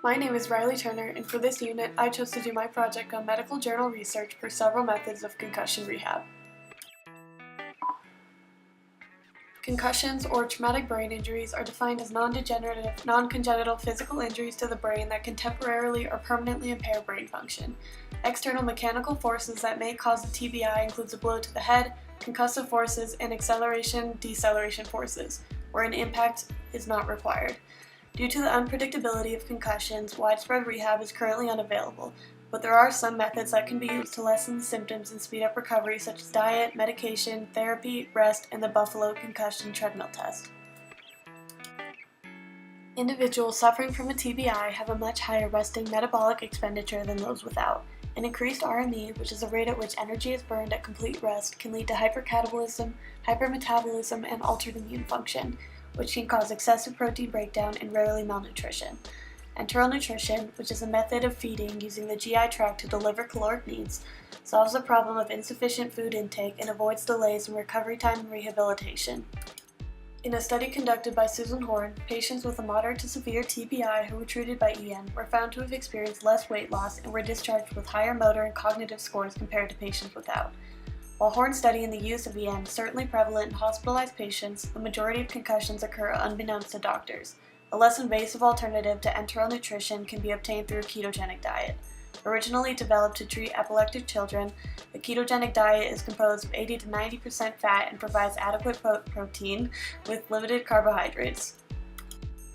My name is Riley Turner, and for this unit, I chose to do my project on medical journal research for several methods of concussion rehab. Concussions, or traumatic brain injuries, are defined as non-degenerative, non-congenital physical injuries to the brain that can temporarily or permanently impair brain function. External mechanical forces that may cause a TBI includes a blow to the head, concussive forces, and acceleration-deceleration forces, where an impact is not required. Due to the unpredictability of concussions, widespread rehab is currently unavailable, but there are some methods that can be used to lessen the symptoms and speed up recovery, such as diet, medication, therapy, rest, and the Buffalo Concussion Treadmill Test. Individuals suffering from a TBI have a much higher resting metabolic expenditure than those without. An increased RME, which is the rate at which energy is burned at complete rest, can lead to hypercatabolism, hypermetabolism, and altered immune function, which can cause excessive protein breakdown and rarely malnutrition. Enteral nutrition, which is a method of feeding using the GI tract to deliver caloric needs, solves the problem of insufficient food intake and avoids delays in recovery time and rehabilitation. In a study conducted by Susan Horn, patients with a moderate to severe TBI who were treated by EN were found to have experienced less weight loss and were discharged with higher motor and cognitive scores compared to patients without. While Horn's study in the use of EN is certainly prevalent in hospitalized patients, the majority of concussions occur unbeknownst to doctors. A less invasive alternative to enteral nutrition can be obtained through a ketogenic diet. Originally developed to treat epileptic children, the ketogenic diet is composed of 80 to 90% fat and provides adequate protein with limited carbohydrates.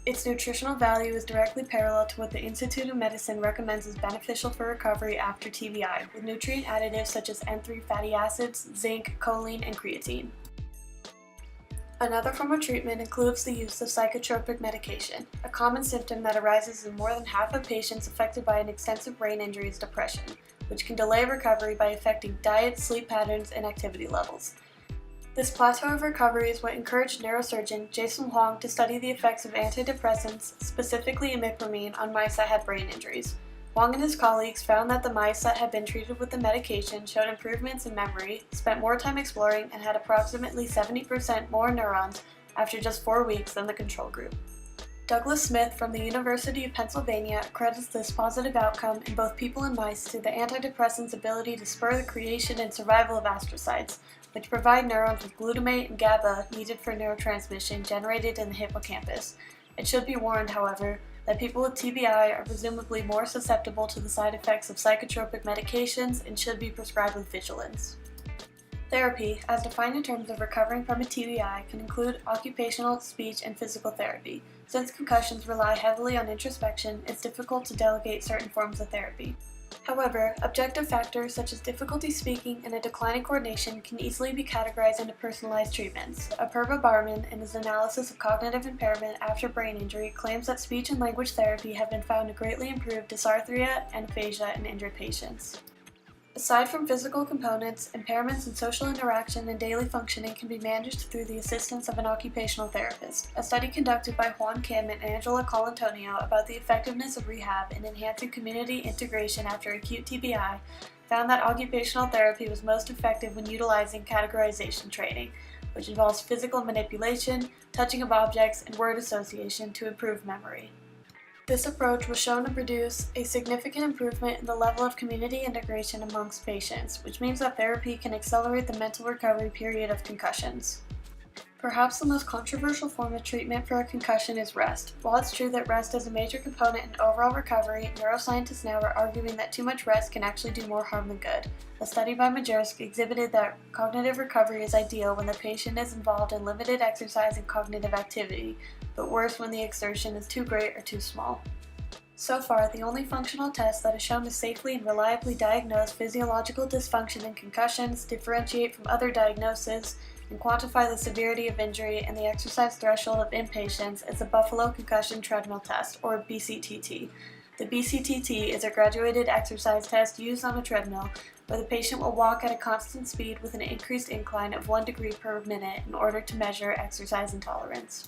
Its nutritional value is directly parallel to what the Institute of Medicine recommends as beneficial for recovery after TBI, with nutrient additives such as N3 fatty acids, zinc, choline, and creatine. Another form of treatment includes the use of psychotropic medication. A common symptom that arises in more than half of patients affected by an extensive brain injury is depression, which can delay recovery by affecting diet, sleep patterns, and activity levels. This plateau of recovery is what encouraged neurosurgeon Jason Huang to study the effects of antidepressants, specifically imipramine, on mice that had brain injuries. Huang and his colleagues found that the mice that had been treated with the medication showed improvements in memory, spent more time exploring, and had approximately 70% more neurons after just 4 weeks than the control group. Douglas Smith from the University of Pennsylvania credits this positive outcome in both people and mice to the antidepressant's ability to spur the creation and survival of astrocytes, which provide neurons with glutamate and GABA needed for neurotransmission generated in the hippocampus. It should be warned, however, that people with TBI are presumably more susceptible to the side effects of psychotropic medications and should be prescribed with vigilance. Therapy, as defined in terms of recovering from a TBI, can include occupational, speech, and physical therapy. Since concussions rely heavily on introspection, it's difficult to delegate certain forms of therapy. However, objective factors such as difficulty speaking and a decline in coordination can easily be categorized into personalized treatments. Apurva Barman, in his analysis of cognitive impairment after brain injury, claims that speech and language therapy have been found to greatly improve dysarthria and aphasia in injured patients. Aside from physical components, impairments in social interaction and daily functioning can be managed through the assistance of an occupational therapist. A study conducted by Juan Kim and Angela Colantonio about the effectiveness of rehab in enhancing community integration after acute TBI found that occupational therapy was most effective when utilizing categorization training, which involves physical manipulation, touching of objects, and word association to improve memory. This approach was shown to produce a significant improvement in the level of community integration amongst patients, which means that therapy can accelerate the mental recovery period of concussions. Perhaps the most controversial form of treatment for a concussion is rest. While it's true that rest is a major component in overall recovery, neuroscientists now are arguing that too much rest can actually do more harm than good. A study by Majersk exhibited that cognitive recovery is ideal when the patient is involved in limited exercise and cognitive activity, but worse when the exertion is too great or too small. So far, the only functional test that has shown to safely and reliably diagnose physiological dysfunction in concussions, differentiate from other diagnoses, and quantify the severity of injury and the exercise threshold of inpatients is the Buffalo Concussion Treadmill Test, or BCTT. The BCTT is a graduated exercise test used on a treadmill where the patient will walk at a constant speed with an increased incline of 1 degree per minute in order to measure exercise intolerance.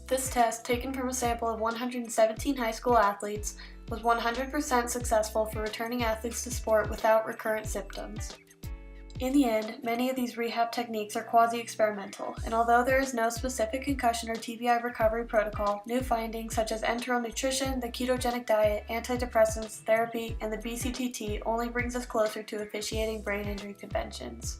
This test, taken from a sample of 117 high school athletes, was 100% successful for returning athletes to sport without recurrent symptoms. In the end, many of these rehab techniques are quasi-experimental, and although there is no specific concussion or TBI recovery protocol, new findings such as enteral nutrition, the ketogenic diet, antidepressants, therapy, and the BCTT only brings us closer to officiating brain injury conventions.